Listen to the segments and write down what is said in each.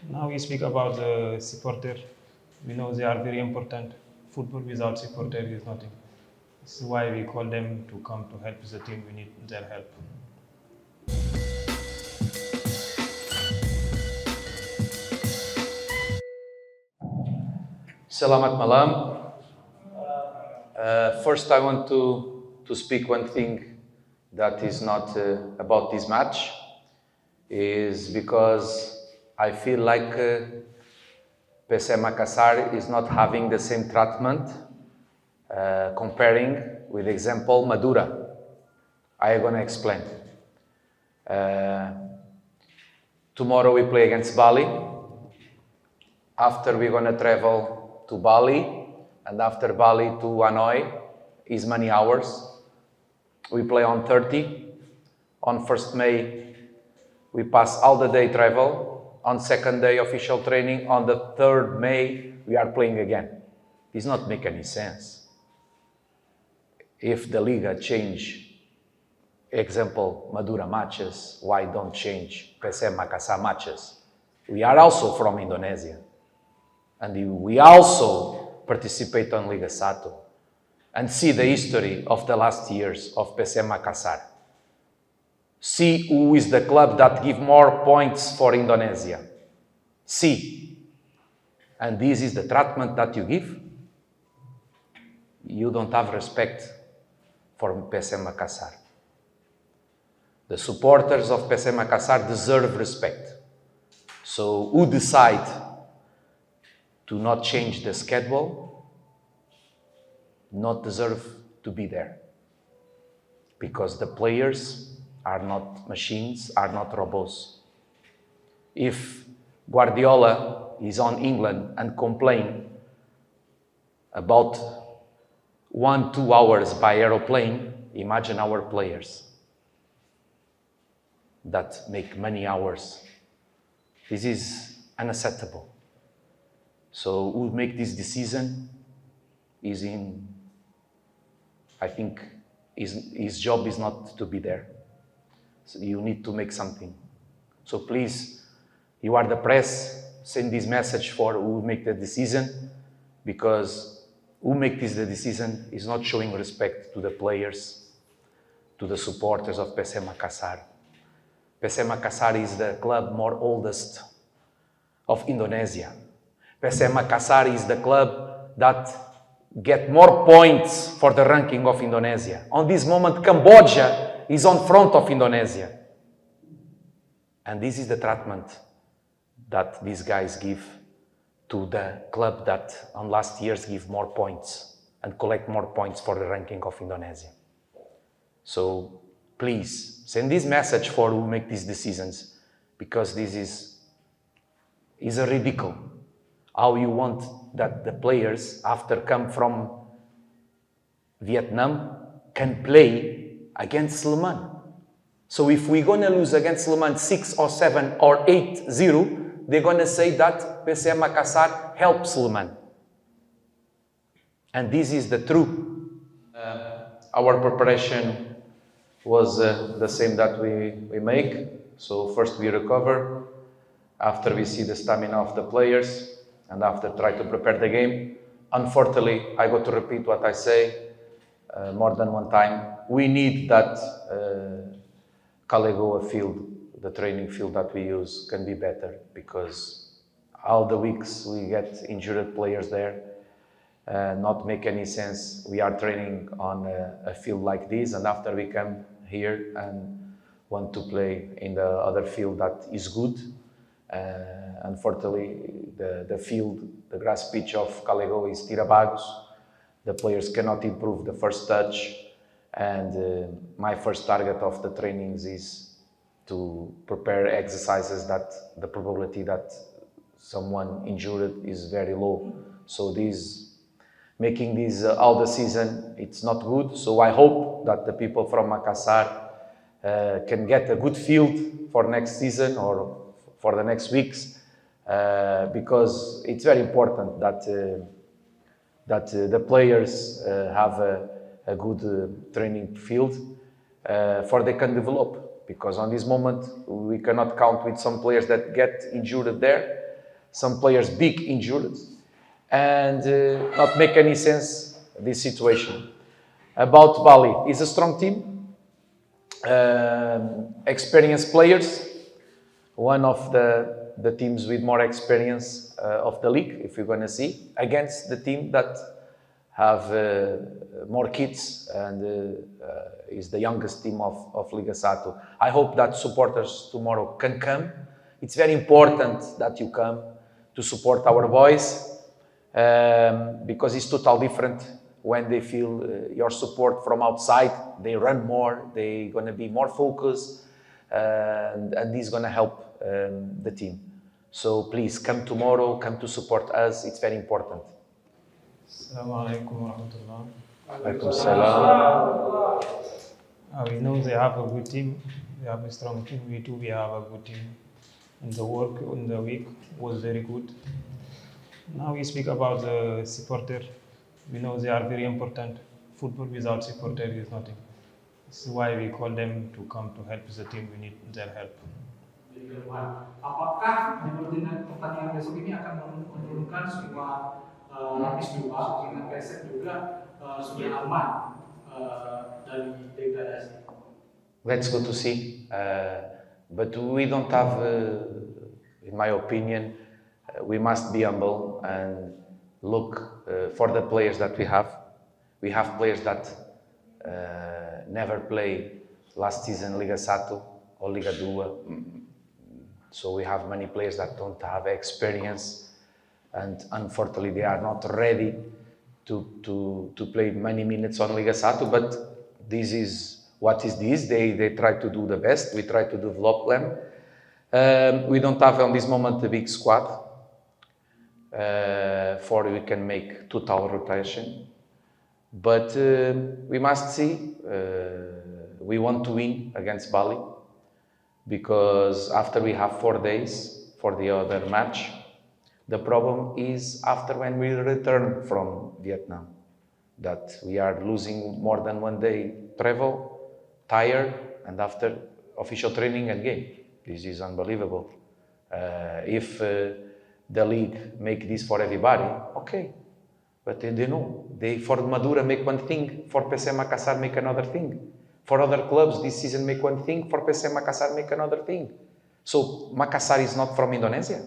Now we speak about the supporter. We know they are very important. Football without supporter is nothing. This is why we call them to come to help the team. We need their help. Selamat malam. First, I want to speak one thing that is not about this match, is because I feel like PSM Makassar is not having the same treatment comparing with example Madura. I am going to explain. Tomorrow we play against Bali. After we're going to travel to Bali, and after Bali to Hanoi is many hours. We play on 30. On 1st May, we pass all the day travel. On 2nd day, official training. On the 3rd May, we are playing again. Does not make any sense. If the Liga change, example, Madura matches, why don't change PSM Makassar matches? We are also from Indonesia. And we also participate on Liga Satu and see the history of the last years of PSM Makassar. See who is the club that give more points for Indonesia. See. And this is the treatment that you give. You don't have respect for PSM Makassar. The supporters of PSM Makassar deserve respect. So who decide to not change the schedule, not deserve to be there. Because the players are not machines, are not robots. If Guardiola is on England and complain about 1-2 hours by aeroplane, imagine our players that make many hours. This is unacceptable. So who make this decision is in, I think, his job is not to be there. So you need to make something. So please, you are the press, send this message for who make the decision, because who make this the decision is not showing respect to the players, to the supporters of PSM Makassar. PSM Makassar is the club more oldest of Indonesia. PSM Makassar is the club that get more points for the ranking of Indonesia. On this moment, Cambodia is on front of Indonesia. And this is the treatment that these guys give to the club that on last years give more points and collect more points for the ranking of Indonesia. So please, send this message for who make these decisions, because this is a ridicule. How you want that the players, after come from Vietnam, can play against Sleman. So if we're going to lose against Sleman 6 or 7 or 8-0, they're going to say that PSM Makassar helps Sleman. And this is the truth. Our preparation was the same that we make. So first we recover, after we see the stamina of the players, and after try to prepare the game. Unfortunately, I got to repeat what I say more than one time. We need that Calegoa field, the training field that we use, can be better, because all the weeks we get injured players there. Not make any sense. We are training on a field like this, and after we come here and want to play in the other field that is good. Unfortunately, the field, the grass pitch of Calegoa is Tirabagos. The players cannot improve the first touch, and my first target of the trainings is to prepare exercises that the probability that someone injured is very low. So making this all the season, it's not good. So I hope that the people from Makassar can get a good field for next season or for the next weeks, because it's very important that the players have a good training field for they can develop. Because on this moment we cannot count with some players that get injured there, some players big injured, and not make any sense this situation. About Bali, is a strong team, experienced players, one of the teams with more experience of the league, if you're going to see, against the team that have more kids and is the youngest team of Liga Sato. I hope that supporters tomorrow can come. It's very important that you come to support our boys because it's totally different when they feel your support from outside. They run more, they're going to be more focused, and this is going to help the team. So please come tomorrow, come to support us. It's very important. Assalamu alaikum wa rahmatullah. Alaikum salam. We know they have a good team, they have a strong team. We too, we have a good team. And the work in the week was very good. Now we speak about the supporter. We know they are very important. Football without supporter is nothing. This is why we call them to come to help the team. We need their help. Apakah di pertandingan besok ini akan menurunkan semua lapis dua dengan PSM juga sudah aman dari degradasi? Let's go to see. But we don't have, in my opinion, we must be humble and look for the players that we have. We have players that never played last season Liga Sato or Liga 2. So we have many players that don't have experience, and unfortunately they are not ready to play many minutes on Liga Sato. But this is what is this. They try to do the best. We try to develop them. We don't have on this moment a big squad for we can make total rotation. But we must see. We want to win against Bali, because after we have 4 days for the other match, the problem is after when we return from Vietnam, that we are losing more than 1 day travel, tired, and after official training and game. This is unbelievable. If the league make this for everybody, okay. But they know. They, for Madura, make one thing, for PC Makassar make another thing. For other clubs, this season make one thing, for PC Makassar make another thing. So Makassar is not from Indonesia.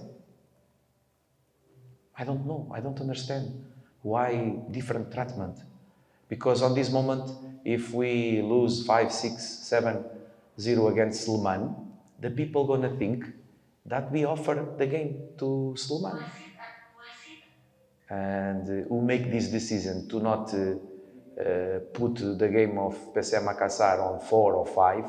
I don't know. I don't understand why different treatment. Because on this moment, if we lose 5, 6, 7-0 against Sleman, the people gonna think that we offer the game to Sleman. And who make this decision to not put the game of PC Makassar on 4 or 5,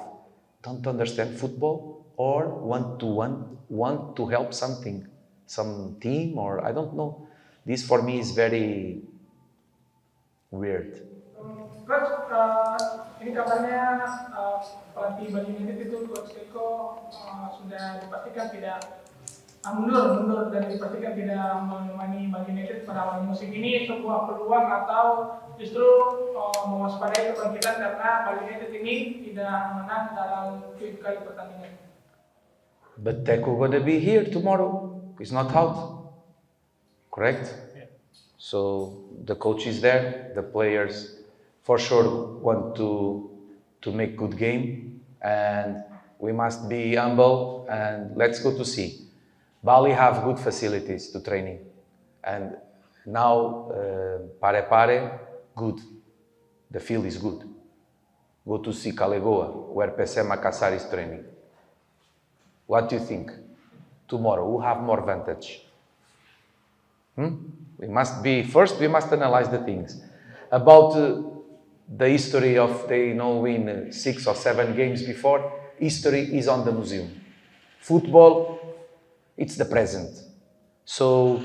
don't understand football or want to help something, some team, or I don't know. This for me is very weird. Coach, ini kabarnya pelatih Bali United itu Coach Eko sudah dipastikan tidak mundur dan dipastikan tidak menemani Bali United pada awal musim ini. Sebuah peluang atau justru mewaspadai kebangkitan karena Bali United ini tidak menang dalam 7 kali pertandingan. But Teko gonna be here tomorrow. He's not out, correct? Yeah. So the coach is there. The players for sure want to make good game, and we must be humble and let's go to see. Bali have good facilities to training, and now Pare good. The field is good. Go to see Calegoa, where PC Makassar is training. What do you think? Tomorrow, who have more advantage? We must analyze the things. About the history of they win 6 or 7 games before, history is on the museum. Football, it's the present. So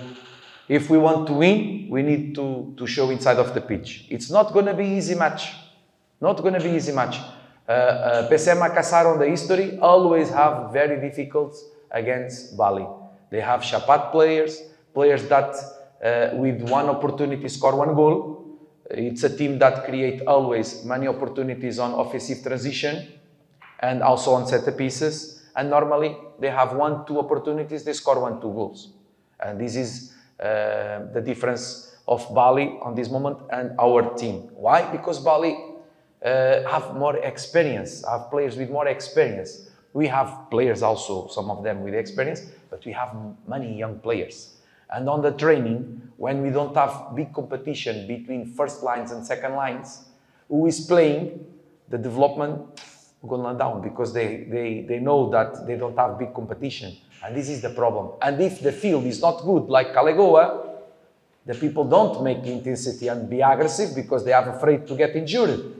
if we want to win, we need to show inside of the pitch. It's not going to be easy match. Not going to be easy match. PC Makassar on the history always have very difficult against Bali. They have Chapat players that with one opportunity score 1 goal. It's a team that create always many opportunities on offensive transition and also on set pieces. And normally they have 1-2 opportunities, they score 1-2 goals. And this is the difference of Bali on this moment and our team. Why? Because Bali have more experience, have players with more experience. We have players also, some of them with experience, but we have many young players. And on the training, when we don't have big competition between first lines and second lines, who is playing, the development going down because they know that they don't have big competition. And this is the problem. And if the field is not good, like Calegoa, the people don't make intensity and be aggressive because they are afraid to get injured.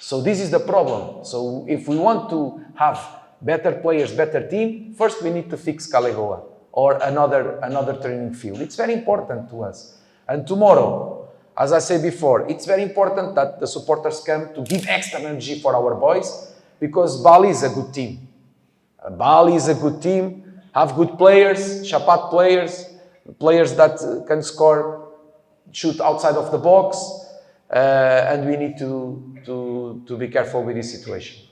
So this is the problem. So if we want to have better players, better team, first we need to fix Calegoa or another training field. It's very important to us. And tomorrow, as I said before, it's very important that the supporters come to give extra energy for our boys because Bali is a good team. Bali is a good team, have good players, Chapat players, players that can score, shoot outside of the box, and we need to be careful with this situation.